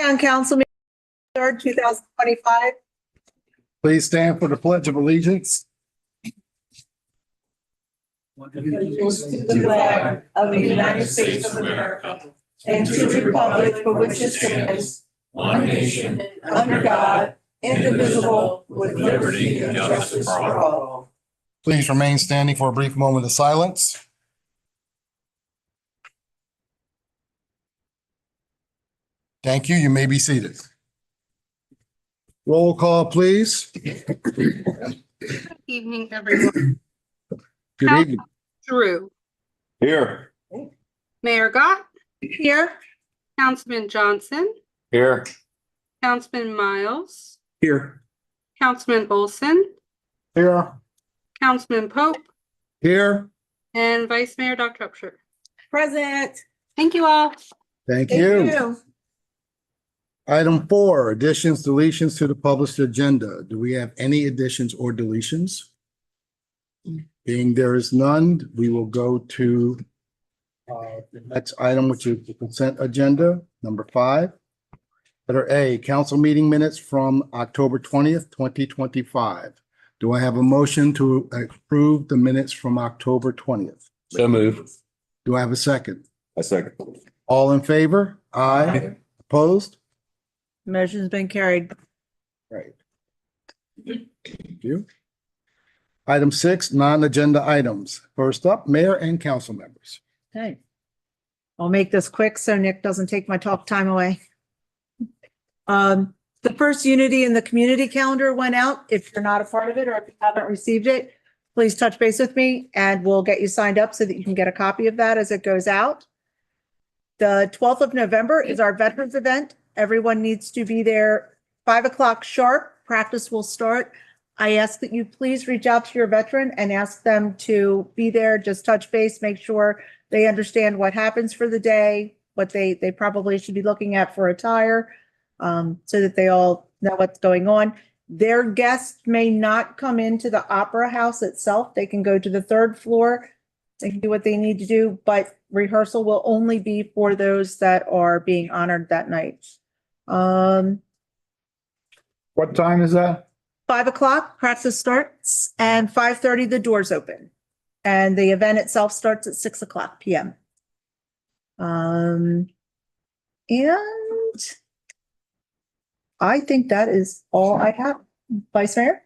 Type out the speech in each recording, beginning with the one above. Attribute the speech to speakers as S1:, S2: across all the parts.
S1: On Council May 3rd, 2025.
S2: Please stand for the Pledge of Allegiance.
S1: Allegiance to the flag of the United States of America and to the republic for which it stands, one nation, under God, indivisible, with liberty and justice for all.
S2: Please remain standing for a brief moment of silence. Thank you. You may be seated. Roll call, please.
S3: Evening, everyone.
S2: Good evening.
S3: Drew,
S4: Here.
S3: Mayor Gott,
S1: Here.
S3: Councilman Johnson,
S4: Here.
S3: Councilman Miles,
S4: Here.
S3: Councilman Olson,
S2: Here.
S3: Councilman Pope,
S2: Here.
S3: and Vice Mayor Dr. Upshur.
S1: Present.
S3: Thank you all.
S2: Thank you. Item 4, additions, deletions to the published agenda. Do we have any additions or deletions? Being there is none, we will go to the next item, which is the consent agenda, number 5. Letter A, council meeting minutes from October 20th, 2025. Do I have a motion to approve the minutes from October 20th?
S4: So move.
S2: Do I have a second?
S4: A second.
S2: All in favor? Aye. Opposed?
S1: Motion's been carried.
S2: Right. Thank you. Item 6, non-agenda items. First up, mayor and council members.
S1: Okay. I'll make this quick so Nick doesn't take my talk time away. The first Unity in the community calendar went out. If you're not a part of it or if you haven't received it, please touch base with me and we'll get you signed up so that you can get a copy of that as it goes out. The 12th of November is our veterans event. Everyone needs to be there 5 o'clock sharp. Practice will start. I ask that you please reach out to your veteran and ask them to be there. Just touch base, make sure they understand what happens for the day, what they probably should be looking at for attire, so that they all know what's going on. Their guests may not come into the Opera House itself. They can go to the 3rd floor. They can do what they need to do, but rehearsal will only be for those that are being honored that night.
S2: What time is that?
S1: 5 o'clock, practice starts, and 5:30, the doors open. And the event itself starts at 6 o'clock PM. And I think that is all I have. Vice Mayor?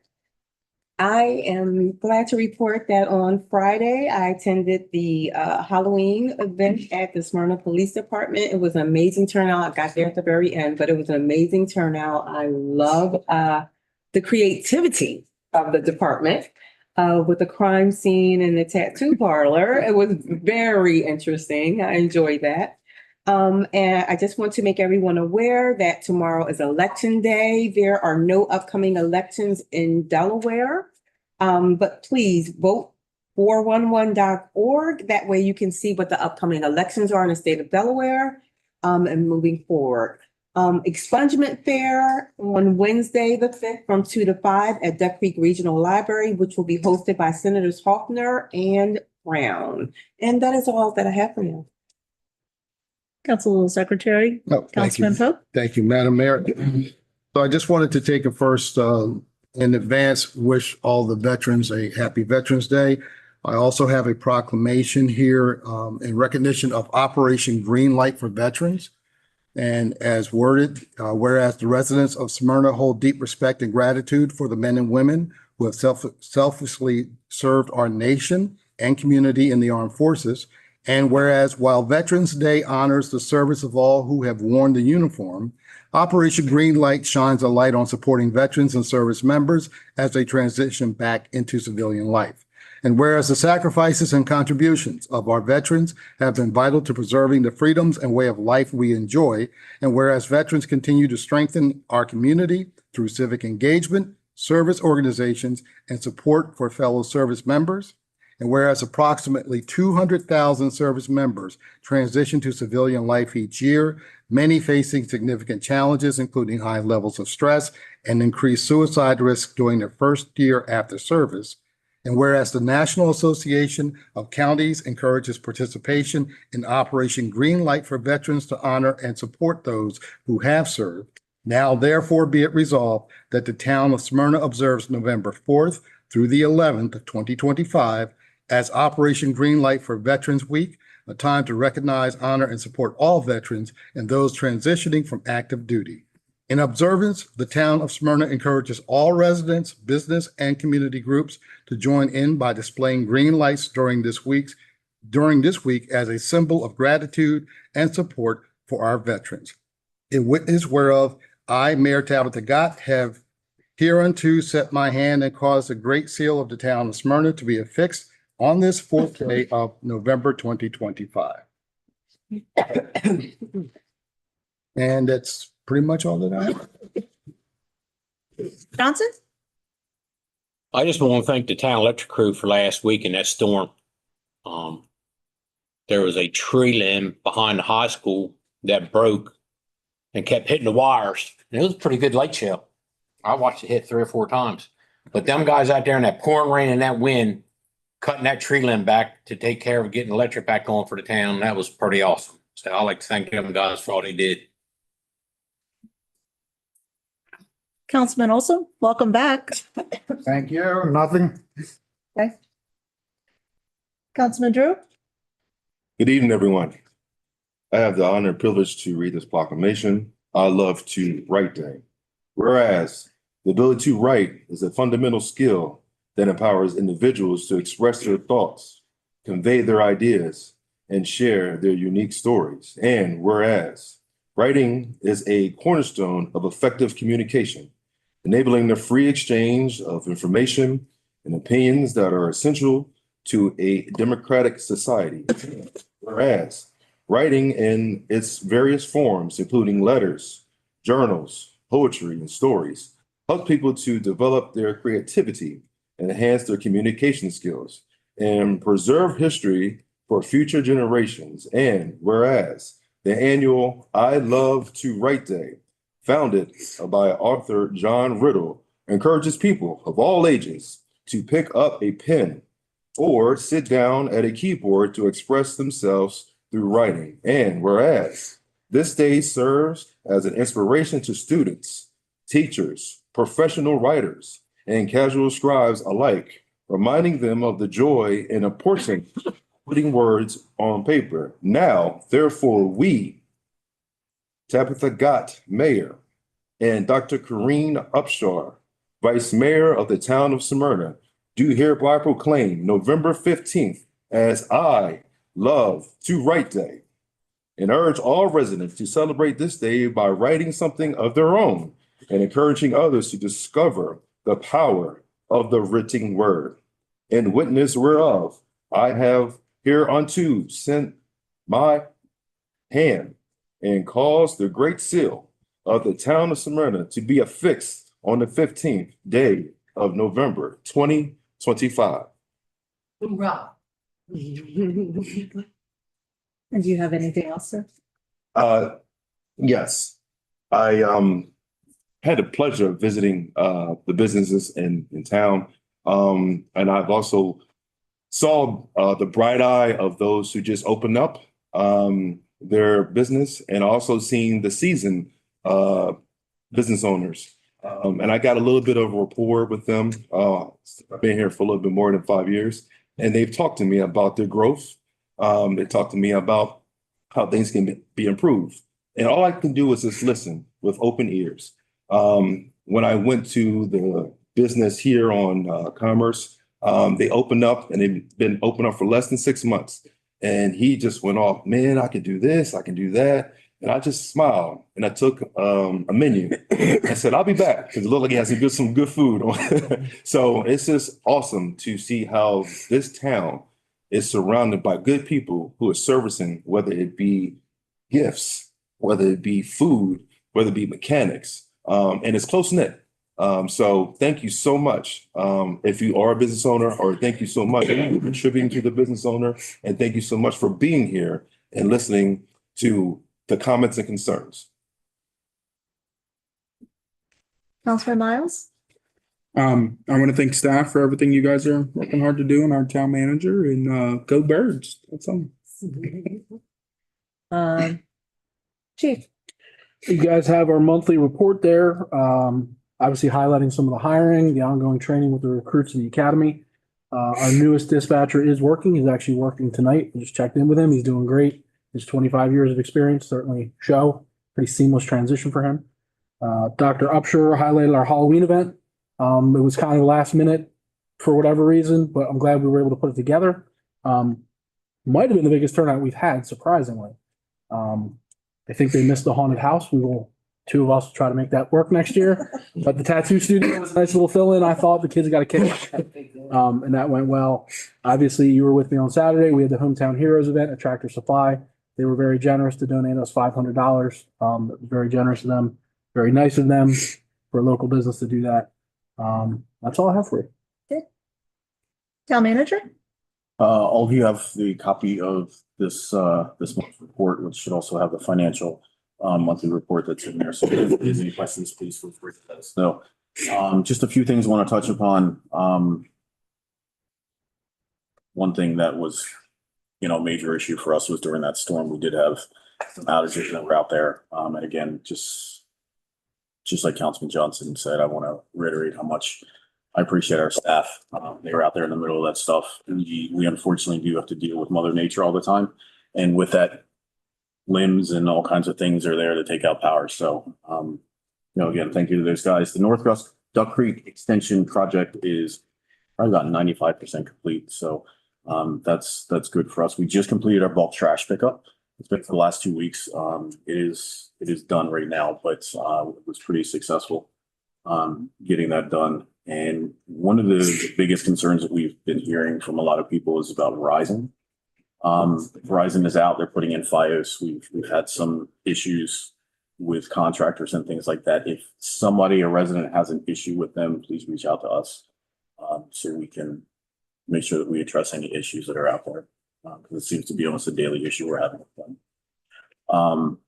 S5: I am glad to report that on Friday, I attended the Halloween event at the Smyrna Police Department. It was an amazing turnout. I got there at the very end, but it was an amazing turnout. I love the creativity of the department with the crime scene and the tattoo parlor. It was very interesting. I enjoyed that. And I just want to make everyone aware that tomorrow is election day. There are no upcoming elections in Delaware. But please vote 411.org. That way you can see what the upcoming elections are in the state of Delaware, and moving forward. Expungement Fair on Wednesday, the 5th from 2 to 5 at Duck Creek Regional Library, which will be hosted by Senators Hoffner and Brown. And that is all that I have for you.
S1: Council Secretary,
S2: No, thank you.
S1: Councilman Pope.
S2: Thank you, Madam Mayor. So I just wanted to take a first, in advance, wish all the veterans a happy Veterans Day. I also have a proclamation here in recognition of Operation Green Light for Veterans. And as worded, whereas the residents of Smyrna hold deep respect and gratitude for the men and women who have selflessly served our nation and community in the armed forces. And whereas while Veterans Day honors the service of all who have worn the uniform, Operation Green Light shines a light on supporting veterans and service members as they transition back into civilian life. And whereas the sacrifices and contributions of our veterans have been vital to preserving the freedoms and way of life we enjoy, and whereas veterans continue to strengthen our community through civic engagement, service organizations, and support for fellow service members, and whereas approximately 200,000 service members transition to civilian life each year, many facing significant challenges, including high levels of stress and increased suicide risk during their first year after service. And whereas the National Association of Counties encourages participation in Operation Greenlight for veterans to honor and support those who have served, now therefore be it resolved that the town of Smyrna observes November 4th through the 11th, 2025, as Operation Greenlight for Veterans Week, a time to recognize, honor, and support all veterans and those transitioning from active duty. In observance, the town of Smyrna encourages all residents, business, and community groups to join in by displaying green lights during this week as a symbol of gratitude and support for our veterans. In witness whereof, I, Mayor Tabitha Gott, have hereunto set my hand and caused the great seal of the town of Smyrna to be affixed on this fourth day of November 2025. And that's pretty much all that I have.
S1: Johnson?
S6: I just want to thank the town electric crew for last week in that storm. There was a tree limb behind the high school that broke and kept hitting the wires. And it was a pretty good light show. I watched it hit 3 or 4 times. But them guys out there in that pouring rain and that wind, cutting that tree limb back to take care of getting electric back on for the town, that was pretty awesome. So I'd like to thank them guys for all they did.
S1: Councilman Olson, welcome back.
S7: Thank you. Nothing.
S1: Councilman Drew?
S4: Good evening, everyone. I have the honor and privilege to read this proclamation. I love to write day. Whereas the ability to write is a fundamental skill that empowers individuals to express their thoughts, convey their ideas, and share their unique stories. And whereas writing is a cornerstone of effective communication, enabling the free exchange of information and opinions that are essential to a democratic society. Whereas writing in its various forms, including letters, journals, poetry, and stories, helps people to develop their creativity and enhance their communication skills and preserve history for future generations. And whereas the annual I Love to Write Day, founded by author John Riddle, encourages people of all ages to pick up a pen or sit down at a keyboard to express themselves through writing. And whereas this day serves as an inspiration to students, teachers, professional writers, and casual scribes alike, reminding them of the joy and importance of putting words on paper. Now, therefore, we, Tabitha Gott, Mayor, and Dr. Corrine Upshaw, Vice Mayor of the town of Smyrna, do hereby proclaim November 15th as I Love to Write Day, and urge all residents to celebrate this day by writing something of their own and encouraging others to discover the power of the written word. In witness whereof, I have hereunto sent my hand and caused the great seal of the town of Smyrna to be affixed on the 15th day of November 2025.
S5: Hoorah.
S1: And do you have anything else, sir?
S4: Yes, I had the pleasure of visiting the businesses in town. And I've also saw the bright eye of those who just opened up their business, and also seen the seasoned business owners. And I got a little bit of rapport with them. I've been here for a little bit more than 5 years, and they've talked to me about their growth. They talked to me about how things can be improved. And all I can do is just listen with open ears. When I went to the business here on Commerce, they opened up, and they've been open up for less than 6 months. And he just went off, man, I can do this, I can do that. And I just smiled, and I took a menu and said, I'll be back, because it looked like he has some good food. So it's just awesome to see how this town is surrounded by good people who are servicing, whether it be gifts, whether it be food, whether it be mechanics, and it's close knit. So thank you so much. If you are a business owner, or thank you so much for contributing to the business owner, and thank you so much for being here and listening to the comments and concerns.
S1: Councilman Miles?
S8: I want to thank staff for everything you guys are working hard to do, and our town manager, and go Birds. That's all.
S1: Chief,
S7: You guys have our monthly report there. Obviously highlighting some of the hiring, the ongoing training with the recruits in the academy. Our newest dispatcher is working. He's actually working tonight. I just checked in with him. He's doing great. His 25 years of experience certainly show. Pretty seamless transition for him. Dr. Upshur highlighted our Halloween event. It was kind of last minute for whatever reason, but I'm glad we were able to put it together. Might have been the biggest turnout we've had, surprisingly. I think they missed the haunted house. Two of us will try to make that work next year. But the tattoo studio was a nice little fill-in. I thought the kids got a kick. And that went well. Obviously, you were with me on Saturday. We had the Hometown Heroes event at Tractor Supply. They were very generous to donate us $500. Very generous of them. Very nice of them for a local business to do that. That's all I have for you.
S1: town manager?
S9: All of you have the copy of this month's report, which should also have the financial monthly report that's in there. So if there's any questions, please feel free to let us know. Just a few things I want to touch upon. One thing that was, a major issue for us was during that storm, we did have some outages that were out there. And again, just like Councilman Johnson said, I want to reiterate how much I appreciate our staff. They were out there in the middle of that stuff. We unfortunately do have to deal with Mother Nature all the time. And with that, limbs and all kinds of things are there to take out power. So, again, thank you to those guys. The North Duck Creek Extension project is probably about 95% complete. So that's good for us. We just completed our bulk trash pickup. It's been for the last 2 weeks. It is done right now, but it was pretty successful getting that done. And one of the biggest concerns that we've been hearing from a lot of people is about Verizon. Verizon is out, they're putting in FiOS. We've had some issues with contractors and things like that. If a resident has an issue with them, please reach out to us so we can make sure that we address any issues that are out there. Because it seems to be almost a daily issue we're having with them.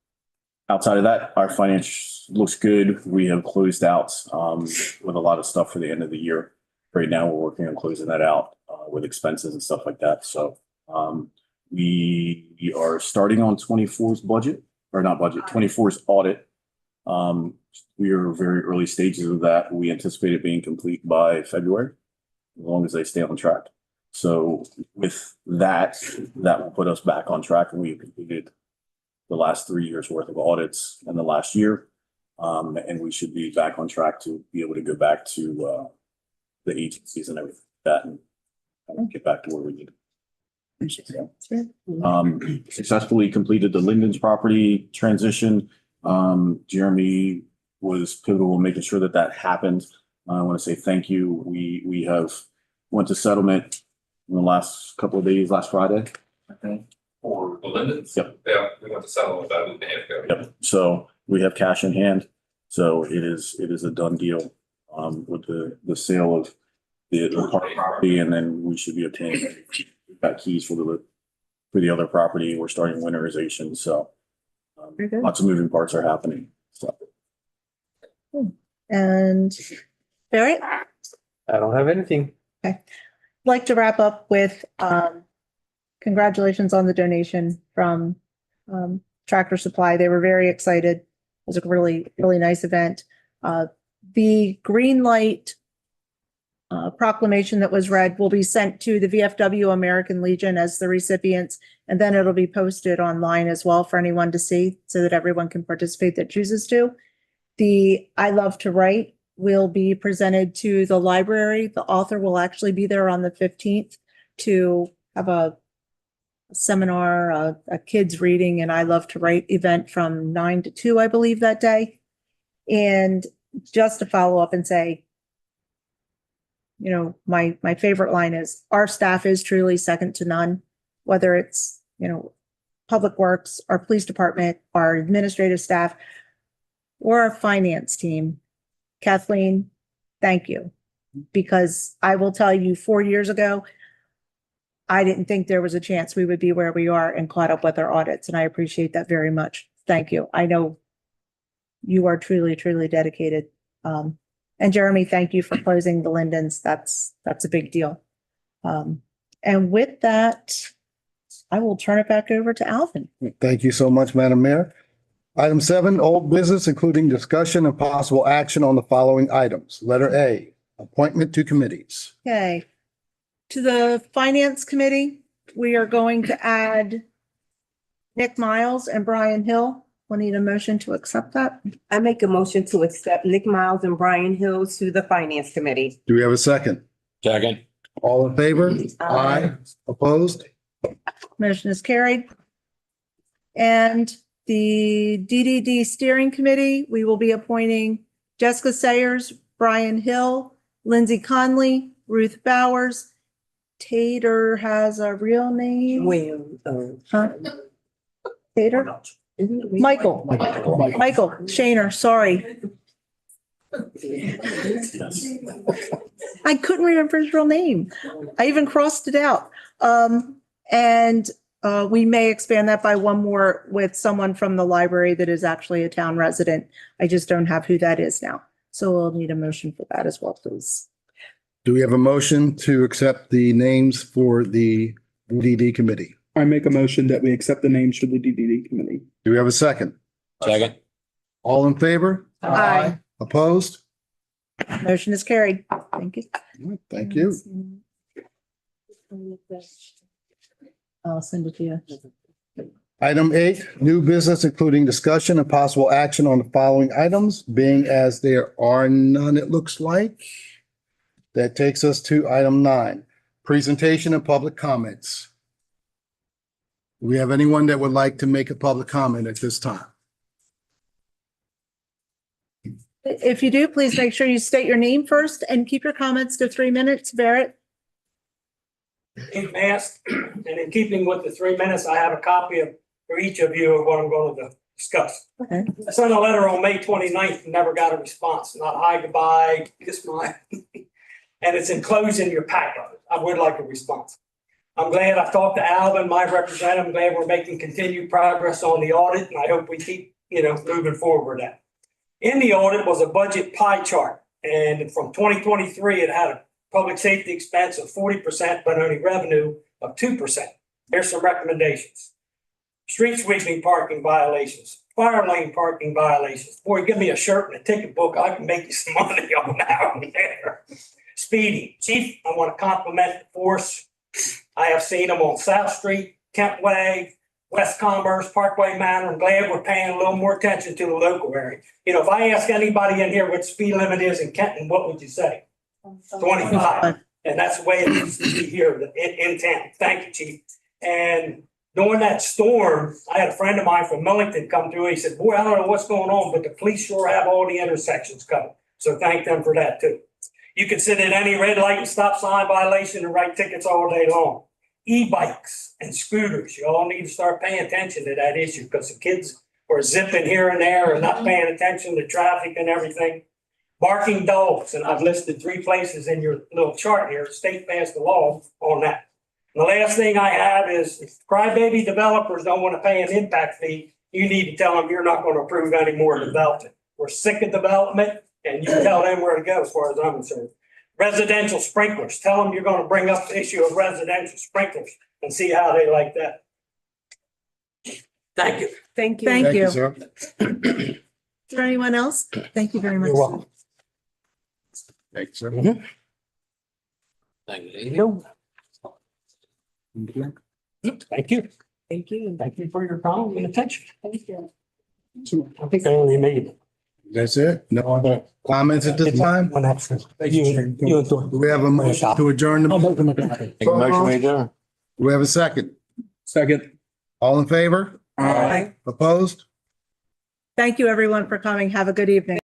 S9: Outside of that, our finance looks good. We have closed out with a lot of stuff for the end of the year. Right now, we're working on closing that out with expenses and stuff like that. So we are starting on 24's budget, or not budget, 24's audit. We are very early stages of that. We anticipate it being complete by February, as long as they stay on track. So with that will put us back on track, and we completed the last 3 years worth of audits in the last year. And we should be back on track to be able to go back to the agencies and everything like that and get back to where we need. Successfully completed the Linden's property transition. Jeremy was pivotal in making sure that happened. I want to say thank you. We have went to settlement in the last couple of days, last Friday, I think.
S10: For the Lindens?
S9: Yep.
S10: Yeah, we went to settle with that a week and a half ago.
S9: Yep. So we have cash in hand. So it is a done deal with the sale of the property, and then we should be obtaining got keys for the other property. We're starting winterization. So lots of moving parts are happening. So.
S1: And Barry?
S6: I don't have anything.
S1: Like to wrap up with congratulations on the donation from Tractor Supply. They were very excited. It was a really, really nice event. The green light proclamation that was read will be sent to the VFW American Legion as the recipients, and then it'll be posted online as well for anyone to see so that everyone can participate that chooses to. The I Love to Write will be presented to the library. The author will actually be there on the 15th to have a seminar, a kids reading and I Love to Write event from 9 to 2, I believe, that day. And just to follow up and say, my favorite line is our staff is truly second to none, whether it's, Public Works, our police department, our administrative staff, or our finance team. Kathleen, thank you. Because I will tell you, 4 years ago, I didn't think there was a chance we would be where we are and caught up with our audits. And I appreciate that very much. Thank you. I know you are truly, truly dedicated. And Jeremy, thank you for closing the Lindens. That's a big deal. And with that, I will turn it back over to Alvin.
S2: Thank you so much, Madam Mayor. Item 7, old business, including discussion and possible action on the following items. Letter A, appointment to committees.
S1: Okay. To the Finance Committee, we are going to add Nick Miles and Brian Hill. We'll need a motion to accept that.
S5: I make a motion to accept Nick Miles and Brian Hill to the Finance Committee.
S2: Do we have a second?
S6: Second.
S2: All in favor?
S5: Aye.
S2: Opposed?
S1: Motion is carried. And the DDD Steering Committee, we will be appointing Jessica Sayers, Brian Hill, Lindsay Conley, Ruth Bowers. Tater has a real name. Huh? Tater? Michael Shaner, sorry.
S9: Yes.
S1: I couldn't remember his real name. I even crossed it out. And we may expand that by one more with someone from the library that is actually a town resident. I just don't have who that is now. So we'll need a motion for that as well, please.
S2: Do we have a motion to accept the names for the DDD committee?
S8: I make a motion that we accept the names for the DDD committee.
S2: Do we have a second?
S6: Second.
S2: All in favor?
S1: Aye.
S2: Opposed?
S1: Motion is carried. Thank you.
S2: Thank you.
S1: I'll send it to you.
S2: Item 8, new business, including discussion and possible action on the following items, being as there are none, it looks like. That takes us to item 9, presentation and public comments. Do we have anyone that would like to make a public comment at this time?
S1: If you do, please make sure you state your name first and keep your comments to 3 minutes. Barrett?
S11: Keep fast, and in keeping with the 3 minutes, I have a copy of, for each of you of what I'm going to discuss.
S1: Okay.
S11: I sent a letter on May 29th and never got a response, not hi, goodbye, kiss my, and it's enclosed in your packet. I would like a response. I'm glad I've talked to Alvin, my representative. I'm glad we're making continued progress on the audit, and I hope we keep, moving forward with that. In the audit was a budget pie chart, and from 2023, it had a public safety expense of 40%, but only revenue of 2%. Here's some recommendations. Street sweeping parking violations, fire lane parking violations. Boy, give me a shirt and a ticket book, I can make you some money on that one there. Speeding. Chief, I want to compliment the force. I have seen them on South Street, Kent Way, West Commerce, Parkway Manor. I'm glad we're paying a little more attention to the local area. If I ask anybody in here what the speed limit is in Kenton, what would you say? 25. And that's the way it needs to be here in town. Thank you, Chief. And during that storm, I had a friend of mine from Millington come through. He said, boy, I don't know what's going on, but the police sure have all the intersections covered. So thank them for that too. You can sit at any red light and stop sign violation and write tickets all day long. E-bikes and scooters, you all need to start paying attention to that issue because the kids are zipping here and there and not paying attention to traffic and everything. Barking dogs, and I've listed 3 places in your little chart here. State passed a law on that. And the last thing I have is if crybaby developers don't want to pay an impact fee, you need to tell them you're not going to approve any more development. We're sick of development, and you tell them where to go as far as I'm concerned. Residential sprinklers, tell them you're going to bring up the issue of residential sprinklers and see how they like that. Thank you.
S5: Thank you.
S1: Thank you.
S2: sir.
S1: Is there anyone else? Thank you very much.
S6: You're welcome.
S2: Thank you, sir.
S6: Thank you. Thank you.
S5: Thank you.
S11: Thank you for your time and attention.
S5: Thank you.
S11: I think I only made
S2: That's it? No other comments at this time?
S11: one extra.
S2: Do we have a motion to adjourn?
S11: I'll
S2: The
S11: make them a copy.
S6: Make a motion, we adjourn.
S2: Do we have a second?
S8: Second.
S2: All in favor?
S8: Aye.
S2: Opposed?
S1: Thank you, everyone, for coming. Have a good evening.